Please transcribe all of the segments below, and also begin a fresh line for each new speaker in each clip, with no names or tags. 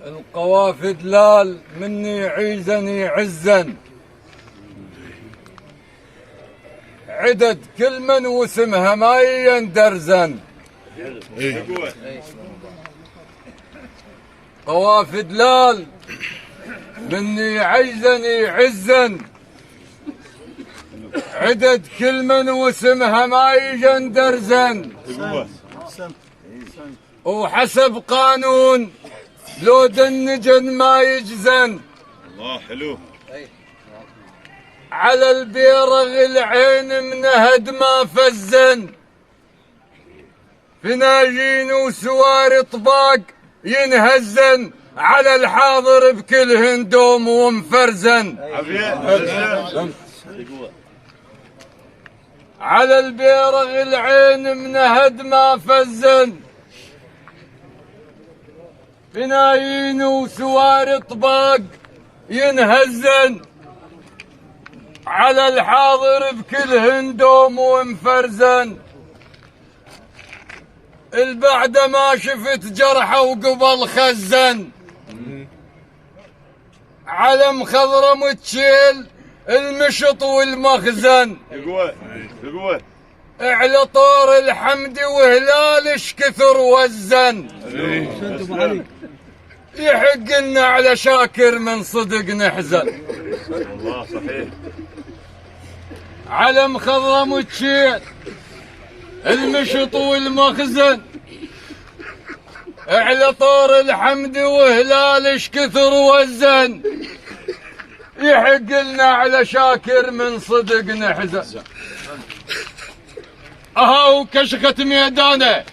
القوافد لال مني عيزني عزا، عدد كل من وسمها ما يندرزن. قوافد لال مني عيزني عزا، عدد كل من وسمها ما يندرزن. وحسب قانون لود النجن ما يجزن.
الله حلو.
على البيرغ العين منهد ما فزن، فناجين وسوار طباق ينهزن، على الحاضر بكل هندوم ومفرزن. على البيرغ العين منهد ما فزن، فنايين وسوار طباق ينهزن، على الحاضر بكل هندوم ومفرزن. البعد ما شفت جرحه وقبل خزن، علم خضرم تشيل المشط والمخزن.
بقوة
اعلى طور الحمد وهلالش كثر وزن. يحق لنا على شاكر من صدق نحزن.
الله صحيح.
علم خضرم تشيل المشط والمخزن، اعلى طور الحمد وهلالش كثر وزن. يحق لنا على شاكر من صدق نحزن. اهو كشخت ميدانه،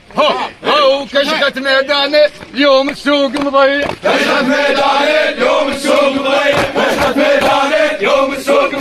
هو كشخت ميدانه يوم السوق مضيع.
كشخت ميدانه يوم السوق مضيع، كشخت ميدانه يوم السوق